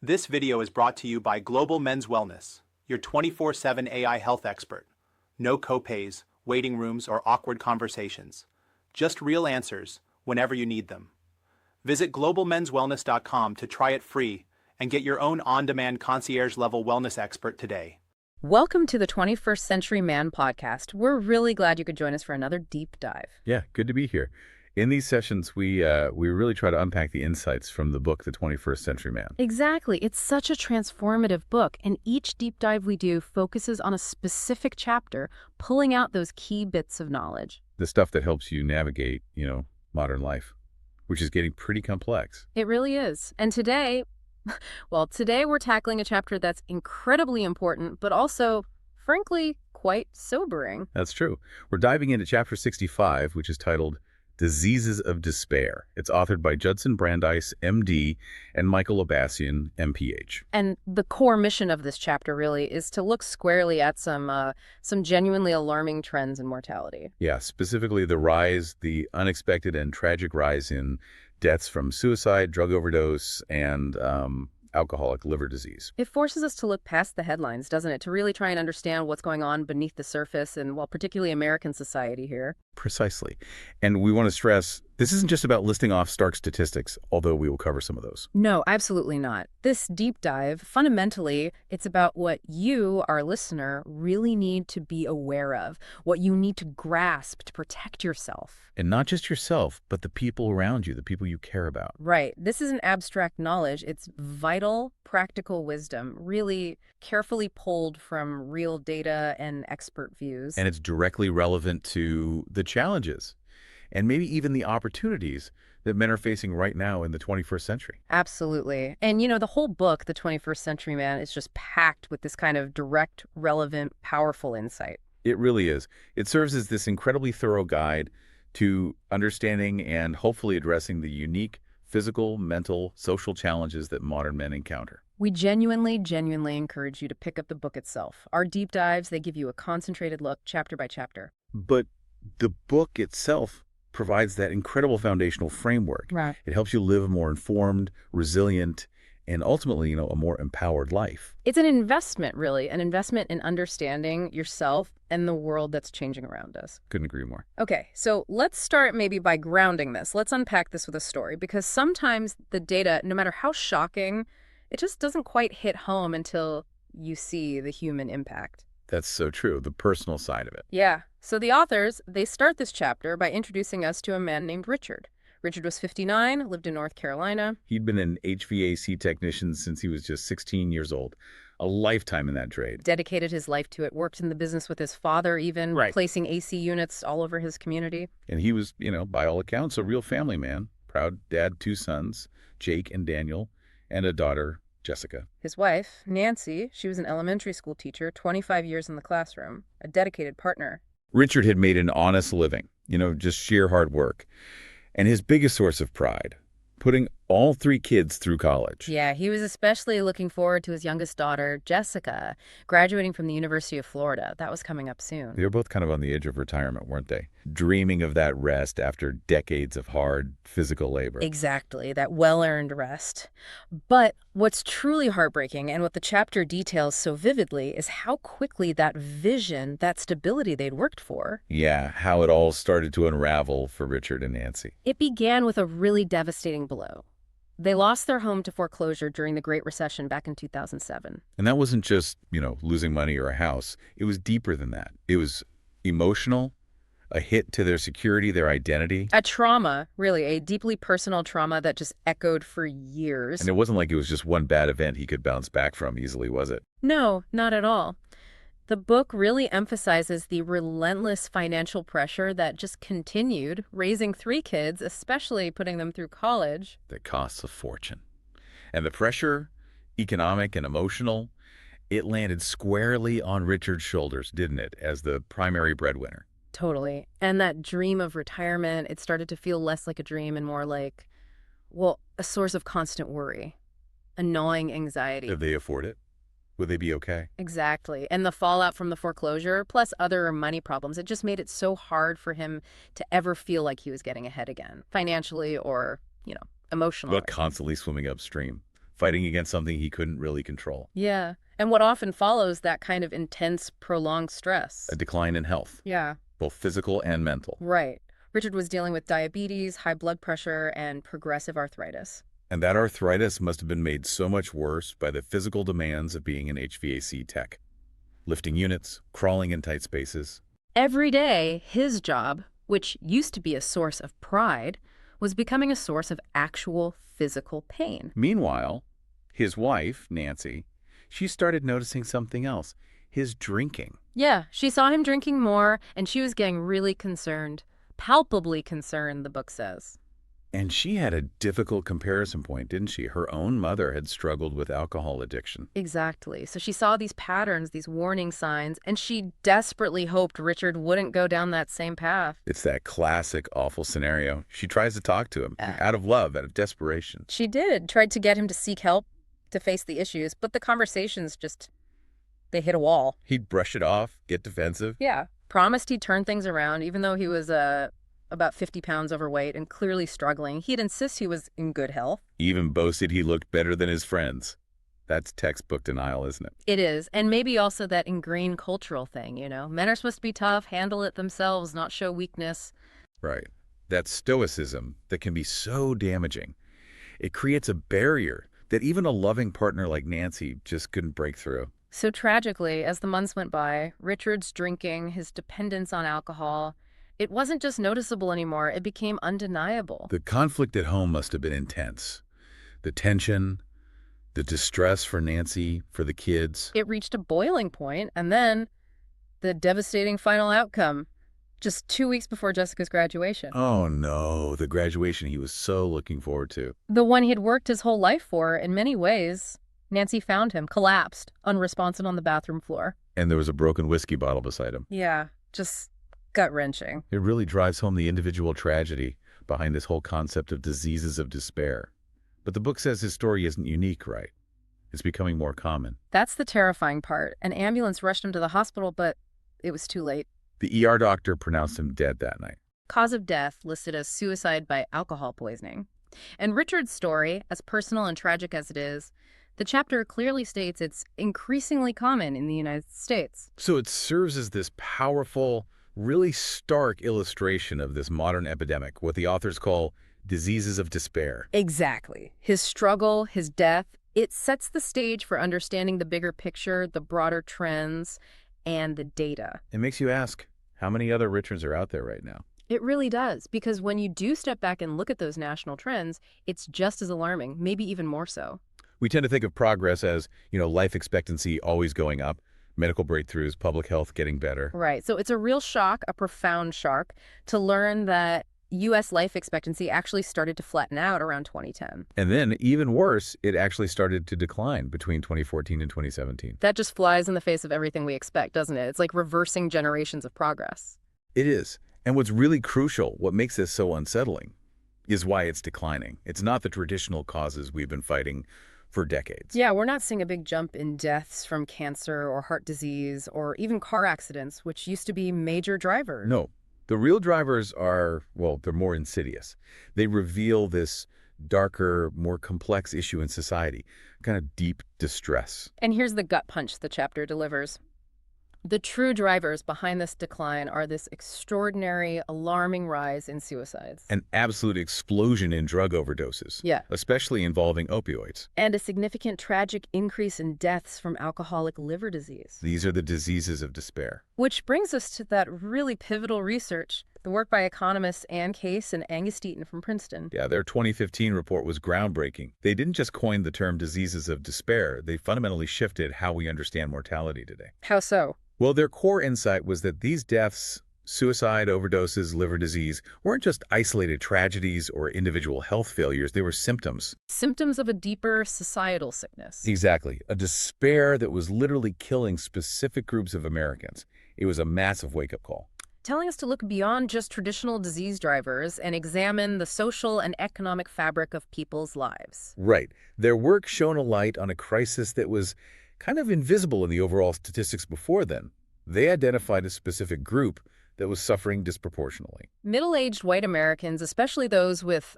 This video is brought to you by Global Men's Wellness, your 24/7 AI health expert. No copays, waiting rooms, or awkward conversations. Just real answers whenever you need them. Visit globalmenswellness.com to try it free and get your own on-demand concierge-level wellness expert today. Welcome to the 21st Century Man podcast. We're really glad you could join us for another deep dive. Yeah, good to be here. In these sessions, we really try to unpack the insights from the book, The 21st Century Man. Exactly. It's such a transformative book, and each deep dive we do focuses on a specific chapter, pulling out those key bits of knowledge. The stuff that helps you navigate, modern life, which is getting pretty complex. It really is. And today we're tackling a chapter that's incredibly important, but also, frankly, quite sobering. That's true. We're diving into chapter 65, which is titled Diseases of Despair. It's authored by Judson, Brandeis, MD, and Michael LaBassian, MPH. And the core mission of this chapter really is to look squarely at some genuinely alarming trends in mortality. Yeah, specifically the unexpected and tragic rise in deaths from suicide, drug overdose, and alcoholic liver disease. It forces us to look past the headlines, doesn't it? To really try and understand what's going on beneath the surface and, well, particularly American society here. Precisely. And we want to stress, this isn't just about listing off stark statistics, although we will cover some of those. No, absolutely not. This deep dive, fundamentally, it's about what you, our listener, really need to be aware of, what you need to grasp to protect yourself. And not just yourself, but the people around you, the people you care about. Right. This isn't abstract knowledge. It's vital, practical wisdom, really carefully pulled from real data and expert views. And it's directly relevant to the challenges and maybe even the opportunities that men are facing right now in the 21st century. Absolutely. And, the whole book, The 21st Century Man, is just packed with this kind of direct, relevant, powerful insight. It really is. It serves as this incredibly thorough guide to understanding and hopefully addressing the unique physical, mental, social challenges that modern men encounter. We genuinely encourage you to pick up the book itself. Our deep dives, they give you a concentrated look, chapter by chapter. But the book itself provides that incredible foundational framework. Right. It helps you live a more informed, resilient, and ultimately, a more empowered life. It's an investment, really, an investment in understanding yourself and the world that's changing around us. Couldn't agree more. Okay, so let's start maybe by grounding this. Let's unpack this with a story, because sometimes the data, no matter how shocking, it just doesn't quite hit home until you see the human impact. That's so true, the personal side of it. Yeah. So the authors, they start this chapter by introducing us to a man named Richard. Richard was 59, lived in North Carolina. He'd been an HVAC technician since he was just 16 years old, a lifetime in that trade. Dedicated his life to it, worked in the business with his father even, Right. Placing AC units all over his community. And he was, by all accounts, a real family man. Proud dad, 2 sons, Jake and Daniel, and a daughter, Jessica. His wife, Nancy, she was an elementary school teacher, 25 years in the classroom, a dedicated partner. Richard had made an honest living, just sheer hard work. And his biggest source of pride, putting all 3 kids through college. Yeah, he was especially looking forward to his youngest daughter, Jessica, graduating from the University of Florida. That was coming up soon. They were both kind of on the edge of retirement, weren't they? Dreaming of that rest after decades of hard physical labor. Exactly, that well-earned rest. But what's truly heartbreaking, and what the chapter details so vividly, is how quickly that vision, that stability they'd worked for. Yeah, how it all started to unravel for Richard and Nancy. It began with a really devastating blow. They lost their home to foreclosure during the Great Recession back in 2007. And that wasn't just, losing money or a house. It was deeper than that. It was emotional, a hit to their security, their identity. A trauma, really, a deeply personal trauma that just echoed for years. And it wasn't like it was just one bad event he could bounce back from easily, was it? No, not at all. The book really emphasizes the relentless financial pressure that just continued, raising 3 kids, especially putting them through college. That costs a fortune. And the pressure, economic and emotional, it landed squarely on Richard's shoulders, didn't it, as the primary breadwinner? Totally. And that dream of retirement, it started to feel less like a dream and more like, a source of constant worry, a gnawing anxiety. Did they afford it? Would they be okay? Exactly. And the fallout from the foreclosure, plus other money problems, it just made it so hard for him to ever feel like he was getting ahead again, financially or, emotionally. But constantly swimming upstream. fighting against something he couldn't really control. Yeah. And what often follows that kind of intense, prolonged stress? A decline in health, Yeah, both physical and mental. right. Richard was dealing with diabetes, high blood pressure, and progressive arthritis. And that arthritis must have been made so much worse by the physical demands of being an HVAC tech. Lifting units, crawling in tight spaces. Every day, his job, which used to be a source of pride, was becoming a source of actual physical pain. Meanwhile, his wife, Nancy, she started noticing something else. His drinking. Yeah, she saw him drinking more, and she was getting really concerned. Palpably concerned, the book says. And she had a difficult comparison point, didn't she? Her own mother had struggled with alcohol addiction. Exactly. So she saw these patterns, these warning signs, and she desperately hoped Richard wouldn't go down that same path. It's that classic awful scenario. She tries to talk to him, out of love, out of desperation. She did, tried to get him to seek help, to face the issues, but the conversations just, they hit a wall. He'd brush it off, get defensive. Yeah. Promised he'd turn things around, even though he was about 50 pounds overweight and clearly struggling. He'd insist he was in good health. Even boasted he looked better than his friends. That's textbook denial, isn't it? It is. And maybe also that ingrained cultural thing, you know? Men are supposed to be tough, handle it themselves, not show weakness. Right. That stoicism that can be so damaging. It creates a barrier that even a loving partner like Nancy just couldn't break through. So tragically, as the months went by, Richard's drinking, his dependence on alcohol, it wasn't just noticeable anymore, it became undeniable. The conflict at home must have been intense. The tension, the distress for Nancy, for the kids. It reached a boiling point, and then the devastating final outcome, just 2 weeks before Jessica's graduation. Oh no, the graduation he was so looking forward to. The one he'd worked his whole life for, in many ways. Nancy found him, collapsed, unresponsive on the bathroom floor. And there was a broken whiskey bottle beside him. Yeah, just gut-wrenching. It really drives home the individual tragedy behind this whole concept of diseases of despair. But the book says his story isn't unique, right? It's becoming more common. That's the terrifying part. An ambulance rushed him to the hospital, but it was too late. The ER doctor pronounced him dead that night. Cause of death listed as suicide by alcohol poisoning. And Richard's story, as personal and tragic as it is, the chapter clearly states it's increasingly common in the United States. So it serves as this powerful, really stark illustration of this modern epidemic, what the authors call diseases of despair. Exactly. His struggle, his death, it sets the stage for understanding the bigger picture, the broader trends, and the data. It makes you ask, how many other Richards are out there right now? It really does, because when you do step back and look at those national trends, it's just as alarming, maybe even more so. We tend to think of progress as, life expectancy always going up, medical breakthroughs, public health getting better. Right. So it's a real shock, a profound shock, to learn that U.S. life expectancy actually started to flatten out around 2010. And then, even worse, it actually started to decline between 2014 and 2017. That just flies in the face of everything we expect, doesn't it? It's like reversing generations of progress. It is. And what's really crucial, what makes this so unsettling, is why it's declining. It's not the traditional causes we've been fighting for decades. Yeah, we're not seeing a big jump in deaths from cancer or heart disease or even car accidents, which used to be major drivers. No. The real drivers are, well, they're more insidious. They reveal this darker, more complex issue in society, kind of deep distress. And here's the gut punch the chapter delivers. The true drivers behind this decline are this extraordinary, alarming rise in suicides. An absolute explosion in drug overdoses. Yeah. Especially involving opioids. And a significant tragic increase in deaths from alcoholic liver disease. These are the diseases of despair. Which brings us to that really pivotal research, the work by economists Ann Case and Angus Deaton from Princeton. Yeah, their 2015 report was groundbreaking. They didn't just coin the term diseases of despair, they fundamentally shifted how we understand mortality today. How so? Well, their core insight was that these deaths, suicide, overdoses, liver disease, weren't just isolated tragedies or individual health failures. They were symptoms. Symptoms of a deeper societal sickness. Exactly. A despair that was literally killing specific groups of Americans. It was a massive wake-up call. Telling us to look beyond just traditional disease drivers and examine the social and economic fabric of people's lives. Right. Their work shone a light on a crisis that was kind of invisible in the overall statistics before then. They identified a specific group, that was suffering disproportionately. Middle-aged white Americans, especially those with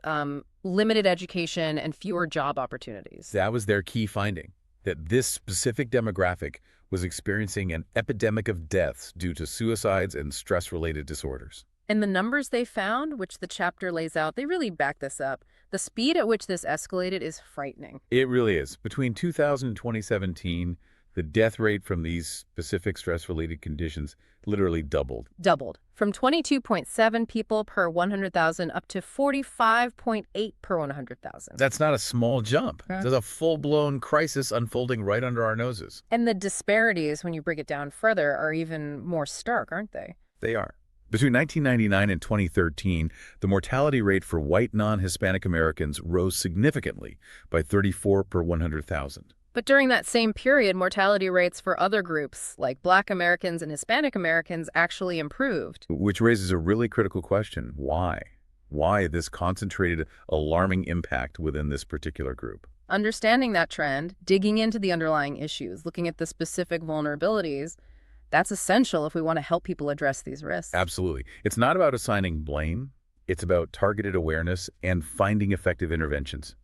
limited education and fewer job opportunities. That was their key finding, that this specific demographic was experiencing an epidemic of deaths due to suicides and stress-related disorders. And the numbers they found, which the chapter lays out, they really back this up. The speed at which this escalated is frightening. It really is. Between 2000 and 2017, the death rate from these specific stress-related conditions literally doubled. Doubled. From 22.7 people per 100,000 up to 45.8 per 100,000. That's not a small jump. There's a full-blown crisis unfolding right under our noses. And the disparities, when you break it down further, are even more stark, aren't they? They are. Between 1999 and 2013, the mortality rate for white non-Hispanic Americans rose significantly by 34 per 100,000. But during that same period, mortality rates for other groups, like Black Americans and Hispanic Americans, actually improved. Which raises a really critical question. Why? Why this concentrated, alarming impact within this particular group? Understanding that trend, digging into the underlying issues, looking at the specific vulnerabilities, that's essential if we want to help people address these risks. Absolutely. It's not about assigning blame. It's about targeted awareness and finding effective interventions,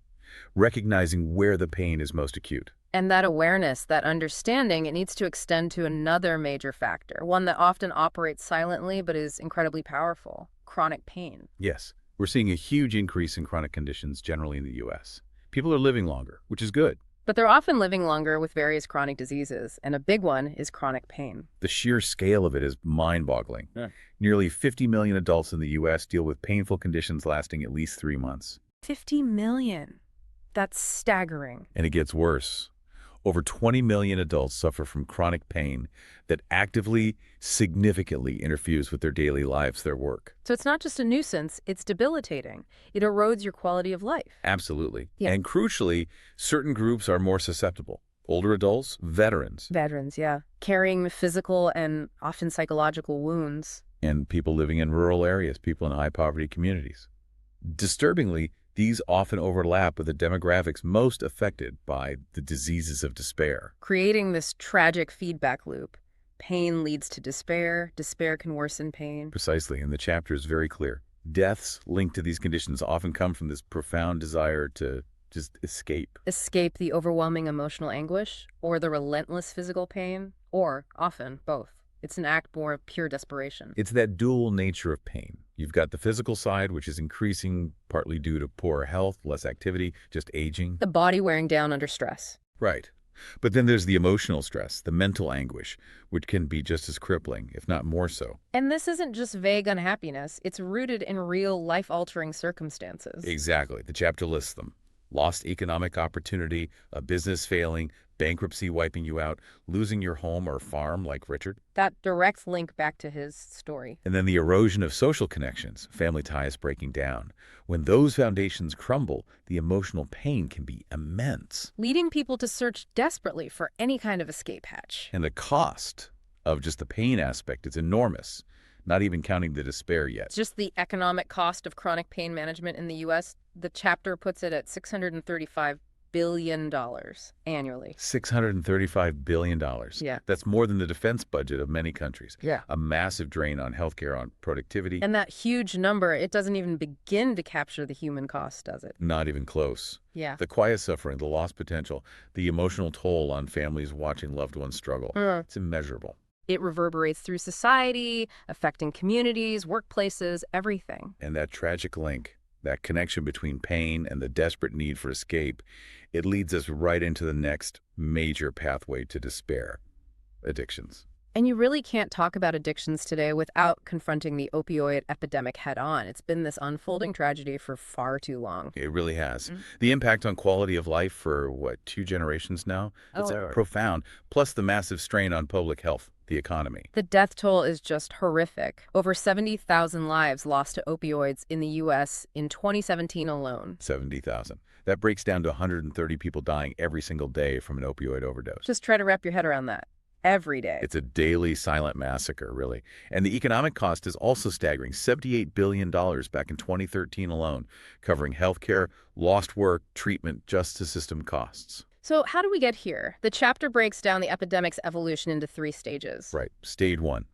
recognizing where the pain is most acute. And that awareness, that understanding, it needs to extend to another major factor, one that often operates silently but is incredibly powerful: chronic pain. Yes, we're seeing a huge increase in chronic conditions generally in the U.S. People are living longer, which is good. But they're often living longer with various chronic diseases, and a big one is chronic pain. The sheer scale of it is mind-boggling. Yeah. Nearly 50 million adults in the U.S. deal with painful conditions lasting at least 3 months. 50 million. That's staggering. And it gets worse. Over 20 million adults suffer from chronic pain that actively, significantly interferes with their daily lives, their work. So it's not just a nuisance, it's debilitating. It erodes your quality of life. Absolutely. Yeah. And crucially, certain groups are more susceptible. Older adults, veterans. Veterans, yeah. Carrying physical and often psychological wounds. And people living in rural areas, people in high-poverty communities. Disturbingly, these often overlap with the demographics most affected by the diseases of despair. Creating this tragic feedback loop. Pain leads to despair. Despair can worsen pain. Precisely, and the chapter is very clear. Deaths linked to these conditions often come from this profound desire to just escape. Escape the overwhelming emotional anguish, or the relentless physical pain, or often both. It's an act more of pure desperation. It's that dual nature of pain. You've got the physical side, which is increasing partly due to poor health, less activity, just aging. The body wearing down under stress. Right. But then there's the emotional stress, the mental anguish, which can be just as crippling, if not more so. And this isn't just vague unhappiness. It's rooted in real life-altering circumstances. Exactly. The chapter lists them. Lost economic opportunity, a business failing, bankruptcy wiping you out, losing your home or farm like Richard. That direct link back to his story. And then the erosion of social connections, family ties breaking down. When those foundations crumble, the emotional pain can be immense. Leading people to search desperately for any kind of escape hatch. And the cost of just the pain aspect is enormous, not even counting the despair yet. Just the economic cost of chronic pain management in the U.S., the chapter puts it at $635 billion annually. $635 billion. Yeah. That's more than the defense budget of many countries. Yeah. A massive drain on healthcare, on productivity. And that huge number, it doesn't even begin to capture the human cost, does it? Not even close. Yeah. The quiet suffering, the lost potential, the emotional toll on families watching loved ones struggle. It's immeasurable. It reverberates through society, affecting communities, workplaces, everything. And that tragic link, that connection between pain and the desperate need for escape, it leads us right into the next major pathway to despair: addictions. And you really can't talk about addictions today without confronting the opioid epidemic head-on. It's been this unfolding tragedy for far too long. It really has. The impact on quality of life for, 2 generations now? It's profound. Plus the massive strain on public health, the economy. The death toll is just horrific. Over 70,000 lives lost to opioids in the U.S. in 2017 alone. 70,000. That breaks down to 130 people dying every single day from an opioid overdose. Just try to wrap your head around that. Every day. It's a daily silent massacre, really. And the economic cost is also staggering: $78 billion back in 2013 alone, covering healthcare, lost work, treatment, justice system costs. So how do we get here? The chapter breaks down the epidemic's evolution into 3 stages. Right. Stage 1.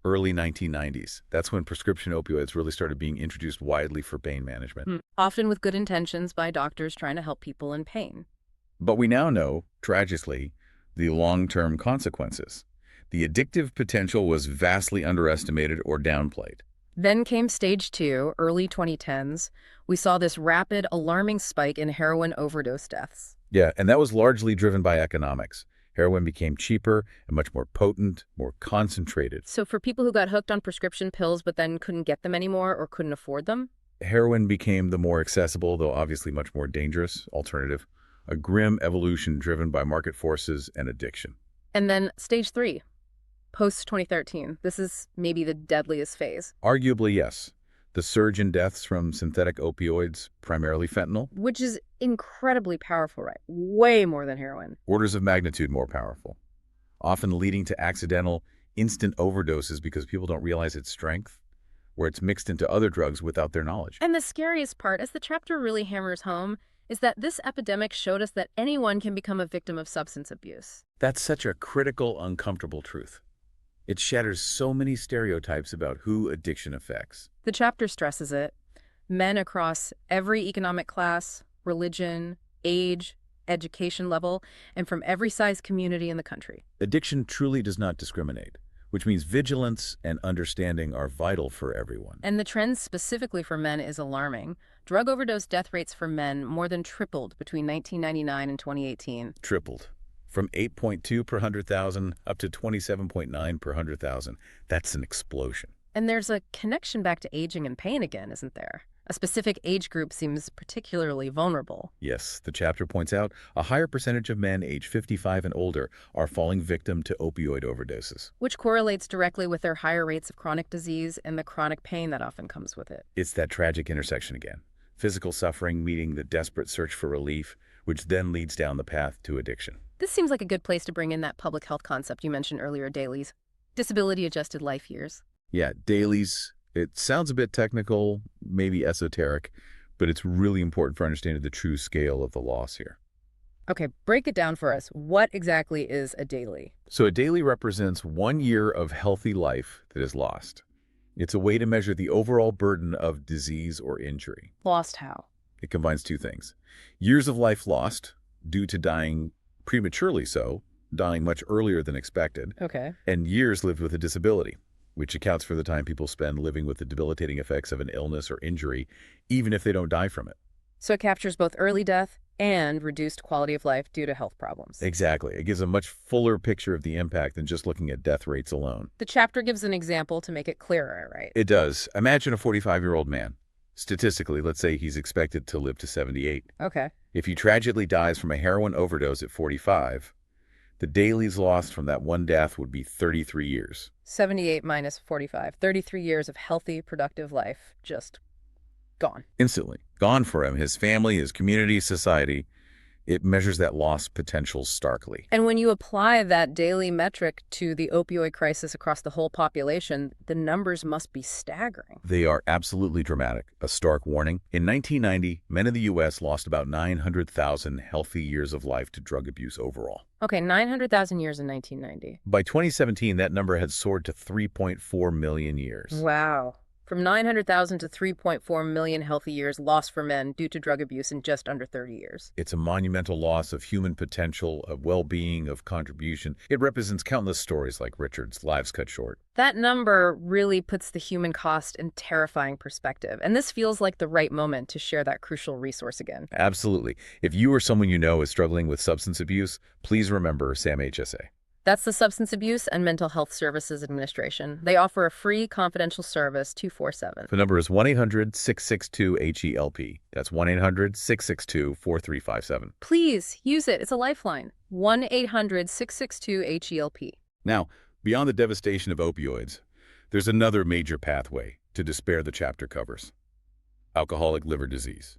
Early 1990s. That's when prescription opioids really started being introduced widely for pain management. Often with good intentions by doctors trying to help people in pain. But we now know, tragically, the long-term consequences. The addictive potential was vastly underestimated or downplayed. Then came stage 2, early 2010s. We saw this rapid, alarming spike in heroin overdose deaths. Yeah, and that was largely driven by economics. Heroin became cheaper and much more potent, more concentrated. So for people who got hooked on prescription pills but then couldn't get them anymore or couldn't afford them? Heroin became the more accessible, though obviously much more dangerous, alternative. A grim evolution driven by market forces and addiction. And then stage 3, post-2013. This is maybe the deadliest phase. Arguably, yes. The surge in deaths from synthetic opioids, primarily fentanyl. Which is incredibly powerful, right? Way more than heroin. Orders of magnitude more powerful. Often leading to accidental, instant overdoses because people don't realize its strength, where it's mixed into other drugs without their knowledge. And the scariest part, as the chapter really hammers home, is that this epidemic showed us that anyone can become a victim of substance abuse. That's such a critical, uncomfortable truth. It shatters so many stereotypes about who addiction affects. The chapter stresses it. Men across every economic class, religion, age, education level, and from every size community in the country. Addiction truly does not discriminate, which means vigilance and understanding are vital for everyone. And the trend specifically for men is alarming. Drug overdose death rates for men more than tripled between 1999 and 2018. Tripled. From 8.2 per 100,000 up to 27.9 per 100,000. That's an explosion. And there's a connection back to aging and pain again, isn't there? A specific age group seems particularly vulnerable. Yes, the chapter points out a higher percentage of men age 55 and older are falling victim to opioid overdoses. Which correlates directly with their higher rates of chronic disease and the chronic pain that often comes with it. It's that tragic intersection again. Physical suffering meeting the desperate search for relief, which then leads down the path to addiction. This seems like a good place to bring in that public health concept you mentioned earlier, DAILYs. Disability-adjusted life years. Yeah, DAILYs. It sounds a bit technical, maybe esoteric, but it's really important for understanding the true scale of the loss here. Okay, break it down for us. What exactly is a DAILY? So a DAILY represents 1 year of healthy life that is lost. It's a way to measure the overall burden of disease or injury. Lost how? It combines two things. Years of life lost due to dying prematurely dying much earlier than expected, Okay. and years lived with a disability, which accounts for the time people spend living with the debilitating effects of an illness or injury, even if they don't die from it. So it captures both early death and reduced quality of life due to health problems. Exactly. It gives a much fuller picture of the impact than just looking at death rates alone. The chapter gives an example to make it clearer, right? It does. Imagine a 45-year-old man. Statistically, let's say he's expected to live to 78. Okay. If he tragically dies from a heroin overdose at 45, the DAILYs lost from that one death would be 33 years. 78 minus 45. 33 years of healthy, productive life just gone. Instantly. Gone for him, his family, his community, society. It measures that loss potential starkly. And when you apply that daily metric to the opioid crisis across the whole population, the numbers must be staggering. They are absolutely dramatic. A stark warning. In 1990, men in the U.S. lost about 900,000 healthy years of life to drug abuse overall. Okay, 900,000 years in 1990. By 2017, that number had soared to 3.4 million years. Wow. From 900,000 to 3.4 million healthy years lost for men due to drug abuse in just under 30 years. It's a monumental loss of human potential, of well-being, of contribution. It represents countless stories like Richard's, lives cut short. That number really puts the human cost in terrifying perspective, and this feels like the right moment to share that crucial resource again. Absolutely. If you or someone you know is struggling with substance abuse, please remember SAMHSA. That's the Substance Abuse and Mental Health Services Administration. They offer a free confidential service 24/7. The number is 1-800-662-HELP. That's 1-800-662-4357. Please use it. It's a lifeline. 1-800-662-HELP. Now, beyond the devastation of opioids, there's another major pathway to despair the chapter covers: alcoholic liver disease.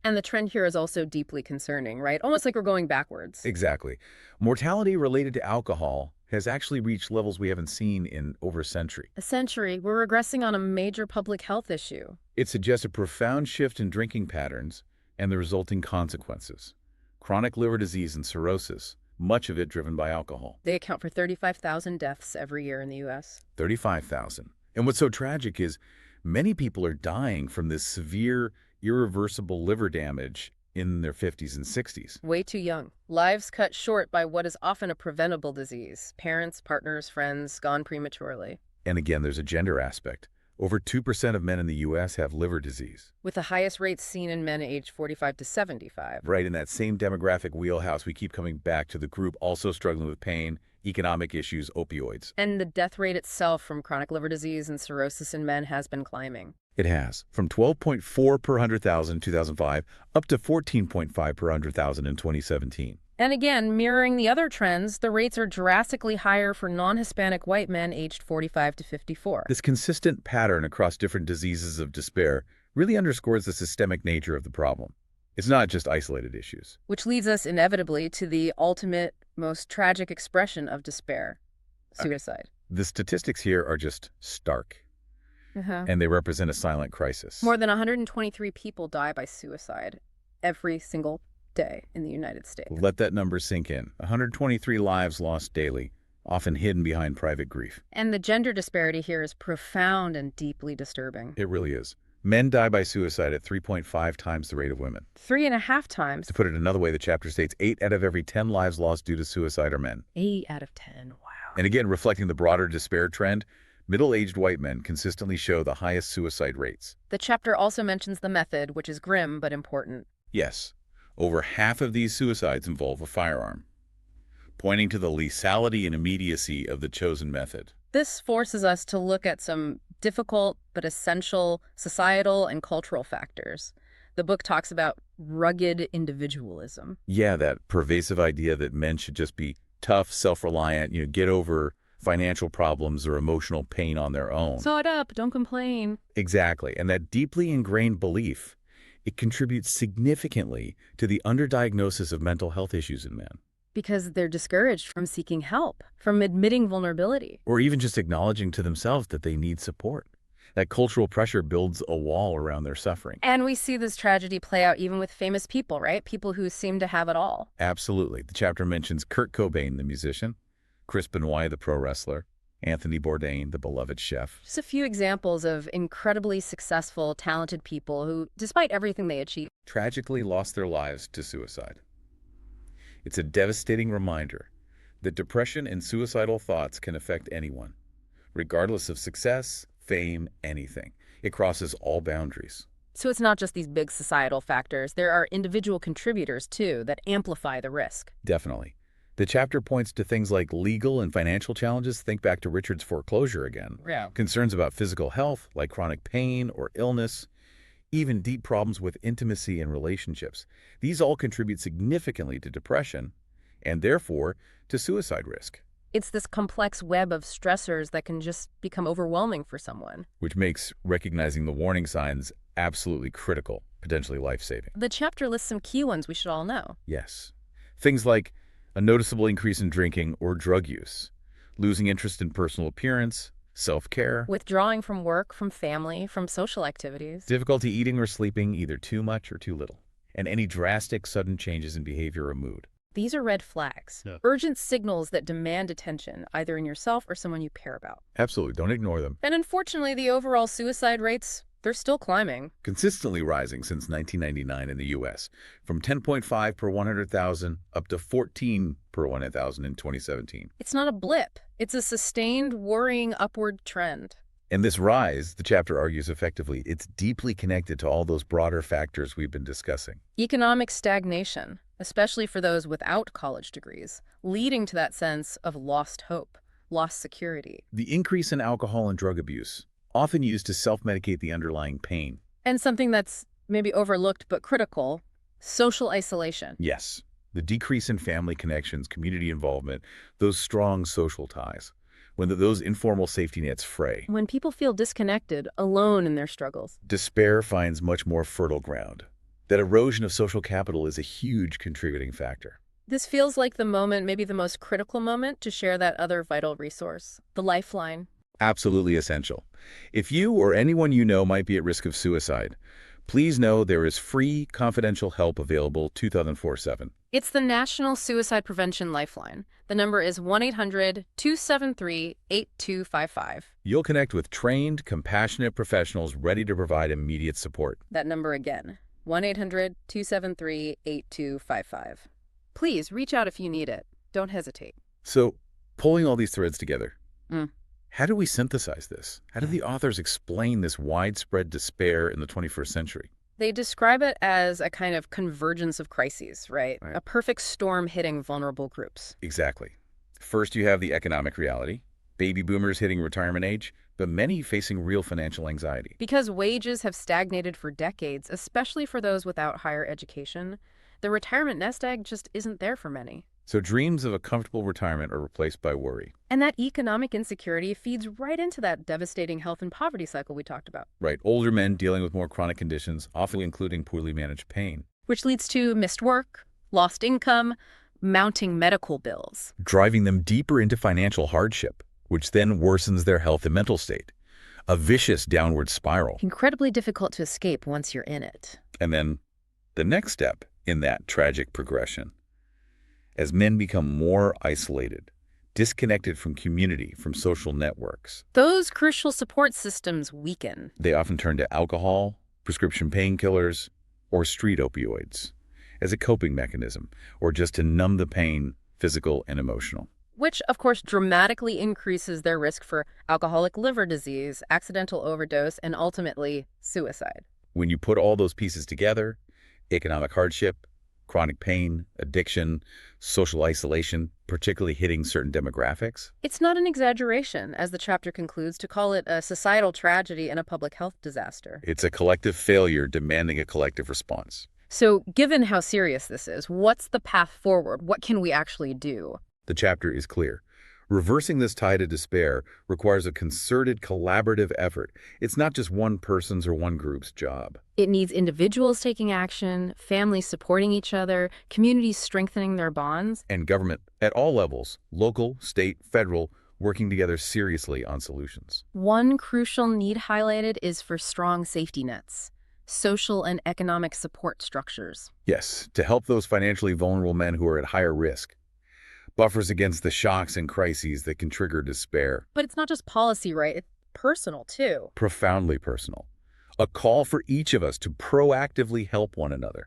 And the trend here is also deeply concerning, right? Almost like we're going backwards. Exactly. Mortality related to alcohol has actually reached levels we haven't seen in over a century. A century, we're regressing on a major public health issue. It suggests a profound shift in drinking patterns and the resulting consequences: chronic liver disease and cirrhosis, much of it driven by alcohol. They account for 35,000 deaths every year in the U.S. 35,000. And what's so tragic is many people are dying from this severe, irreversible liver damage in their 50s and 60s. Way too young. Lives cut short by what is often a preventable disease. Parents, partners, friends gone prematurely. And again, there's a gender aspect. Over 2% of men in the U.S. have liver disease. With the highest rates seen in men aged 45 to 75. Right, in that same demographic wheelhouse, we keep coming back to the group also struggling with pain, economic issues, opioids. And the death rate itself from chronic liver disease and cirrhosis in men has been climbing. It has, from 12.4 per 100,000 in 2005 up to 14.5 per 100,000 in 2017. And again, mirroring the other trends, the rates are drastically higher for non-Hispanic white men aged 45 to 54. This consistent pattern across different diseases of despair really underscores the systemic nature of the problem. It's not just isolated issues. Which leads us inevitably to the ultimate, most tragic expression of despair, suicide. The statistics here are just stark, and they represent a silent crisis. More than 123 people die by suicide every single day in the United States. Let that number sink in. 123 lives lost daily, often hidden behind private grief. And the gender disparity here is profound and deeply disturbing. It really is. Men die by suicide at 3.5 times the rate of women. 3.5 times. To put it another way, the chapter states 8 out of every 10 lives lost due to suicide are men. 8 out of 10, wow. And again, reflecting the broader despair trend, middle-aged white men consistently show the highest suicide rates. The chapter also mentions the method, which is grim but important. Yes, over half of these suicides involve a firearm, pointing to the lethality and immediacy of the chosen method. This forces us to look at some difficult but essential societal and cultural factors. The book talks about rugged individualism. Yeah, that pervasive idea that men should just be tough, self-reliant, get over financial problems or emotional pain on their own. Saw it up, don't complain. Exactly, and that deeply ingrained belief, it contributes significantly to the underdiagnosis of mental health issues in men. Because they're discouraged from seeking help, from admitting vulnerability. Or even just acknowledging to themselves that they need support. That cultural pressure builds a wall around their suffering. And we see this tragedy play out even with famous people, right? People who seem to have it all. Absolutely. The chapter mentions Kurt Cobain, the musician, Chris Benoit, the pro wrestler, Anthony Bourdain, the beloved chef. Just a few examples of incredibly successful, talented people who, despite everything they achieved, tragically lost their lives to suicide. It's a devastating reminder that depression and suicidal thoughts can affect anyone, regardless of success, fame, anything. It crosses all boundaries. So it's not just these big societal factors. There are individual contributors, too, that amplify the risk. Definitely. The chapter points to things like legal and financial challenges. Think back to Richard's foreclosure again. Yeah. Concerns about physical health, like chronic pain or illness, even deep problems with intimacy and relationships. These all contribute significantly to depression and therefore to suicide risk. It's this complex web of stressors that can just become overwhelming for someone. Which makes recognizing the warning signs absolutely critical, potentially life-saving. The chapter lists some key ones we should all know. Yes. Things like a noticeable increase in drinking or drug use, losing interest in personal appearance, self-care, withdrawing from work, from family, from social activities, difficulty eating or sleeping, either too much or too little, and any drastic sudden changes in behavior or mood. These are red flags, urgent signals that demand attention, either in yourself or someone you care about. Absolutely, don't ignore them. And unfortunately, the overall suicide rates, they're still climbing. Consistently rising since 1999 in the U.S., from 10.5 per 100,000 up to 14 per 100,000 in 2017. It's not a blip. It's a sustained, worrying upward trend. And this rise, the chapter argues effectively, it's deeply connected to all those broader factors we've been discussing. Economic stagnation, especially for those without college degrees, leading to that sense of lost hope, lost security. The increase in alcohol and drug abuse, often used to self-medicate the underlying pain. And something that's maybe overlooked but critical, social isolation. Yes, the decrease in family connections, community involvement, those strong social ties, when those informal safety nets fray. When people feel disconnected, alone in their struggles. Despair finds much more fertile ground. That erosion of social capital is a huge contributing factor. This feels like the moment, maybe the most critical moment, to share that other vital resource, the lifeline. Absolutely essential. If you or anyone you know might be at risk of suicide, please know there is free, confidential help available 24/7. It's the National Suicide Prevention Lifeline. The number is 1-800-273-8255. You'll connect with trained, compassionate professionals ready to provide immediate support. That number again, 1-800-273-8255. Please reach out if you need it. Don't hesitate. So, pulling all these threads together, Mm. how do we synthesize this? How do the authors explain this widespread despair in the 21st century? They describe it as a kind of convergence of crises, right? Right. A perfect storm hitting vulnerable groups. Exactly. First, you have the economic reality, baby boomers hitting retirement age, but many facing real financial anxiety. Because wages have stagnated for decades, especially for those without higher education, the retirement nest egg just isn't there for many. So dreams of a comfortable retirement are replaced by worry. And that economic insecurity feeds right into that devastating health and poverty cycle we talked about. Right, older men dealing with more chronic conditions, often including poorly managed pain. Which leads to missed work, lost income, mounting medical bills. Driving them deeper into financial hardship, which then worsens their health and mental state. A vicious downward spiral. Incredibly difficult to escape once you're in it. And then the next step in that tragic progression. As men become more isolated, disconnected from community, from social networks, Those crucial support systems weaken. they often turn to alcohol, prescription painkillers, or street opioids as a coping mechanism, or just to numb the pain, physical and emotional. Which, of course, dramatically increases their risk for alcoholic liver disease, accidental overdose, and ultimately suicide. When you put all those pieces together, economic hardship, chronic pain, addiction, social isolation, particularly hitting certain demographics. It's not an exaggeration, as the chapter concludes, to call it a societal tragedy and a public health disaster. It's a collective failure demanding a collective response. So, given how serious this is, what's the path forward? What can we actually do? The chapter is clear. Reversing this tide of despair requires a concerted, collaborative effort. It's not just one person's or one group's job. It needs individuals taking action, families supporting each other, communities strengthening their bonds. And government, at all levels, local, state, federal, working together seriously on solutions. One crucial need highlighted is for strong safety nets, social and economic support structures. Yes, to help those financially vulnerable men who are at higher risk. Buffers against the shocks and crises that can trigger despair. But it's not just policy, right? It's personal, too. Profoundly personal. A call for each of us to proactively help one another,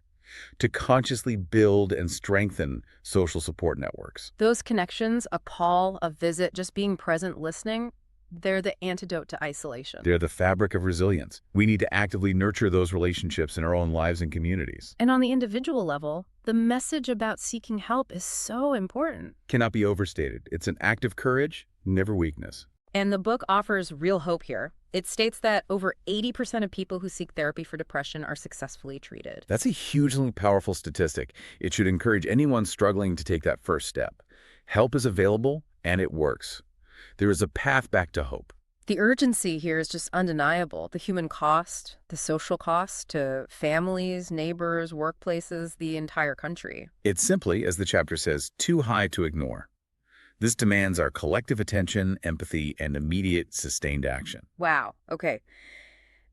to consciously build and strengthen social support networks. Those connections, a call, a visit, just being present, listening, they're the antidote to isolation. They're the fabric of resilience. We need to actively nurture those relationships in our own lives and communities. And on the individual level, the message about seeking help is so important. Cannot be overstated. It's an act of courage, never weakness. And the book offers real hope here. It states that over 80% of people who seek therapy for depression are successfully treated. That's a hugely powerful statistic. It should encourage anyone struggling to take that first step. Help is available, and it works. There is a path back to hope. The urgency here is just undeniable. The human cost, the social cost to families, neighbors, workplaces, the entire country. It's simply, as the chapter says, too high to ignore. This demands our collective attention, empathy, and immediate sustained action. Wow. Okay.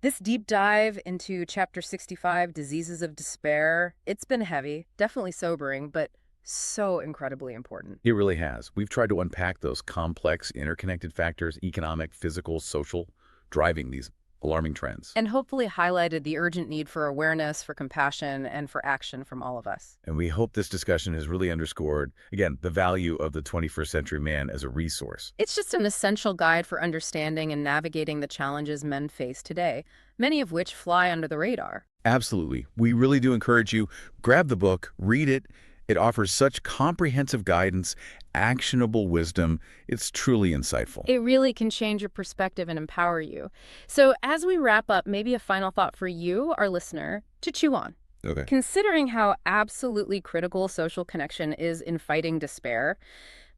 This deep dive into Chapter 65, Diseases of Despair, it's been heavy, definitely sobering, but so incredibly important. It really has. We've tried to unpack those complex, interconnected factors, economic, physical, social, driving these alarming trends. And hopefully highlighted the urgent need for awareness, for compassion, and for action from all of us. And we hope this discussion has really underscored, again, the value of the 21st century man as a resource. It's just an essential guide for understanding and navigating the challenges men face today, many of which fly under the radar. Absolutely. We really do encourage you, grab the book, read it. It offers such comprehensive guidance, actionable wisdom. It's truly insightful. It really can change your perspective and empower you. So as we wrap up, maybe a final thought for you, our listener, to chew on. Okay. Considering how absolutely critical social connection is in fighting despair,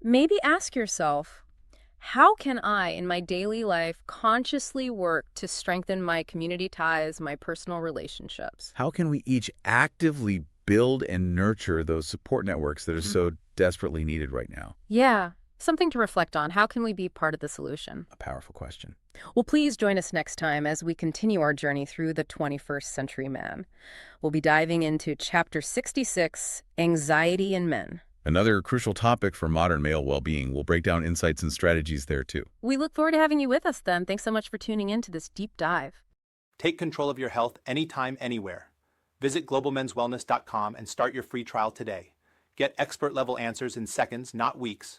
maybe ask yourself, how can I, in my daily life, consciously work to strengthen my community ties, my personal relationships? How can we each actively build and nurture those support networks that are so desperately needed right now? Yeah. Something to reflect on. How can we be part of the solution? A powerful question. Well, please join us next time as we continue our journey through the 21st century man. We'll be diving into Chapter 66, Anxiety in Men. Another crucial topic for modern male well-being. We'll break down insights and strategies there, too. We look forward to having you with us then. Thanks so much for tuning in to this deep dive. Take control of your health anytime, anywhere. Visit globalmenswellness.com and start your free trial today. Get expert-level answers in seconds, not weeks.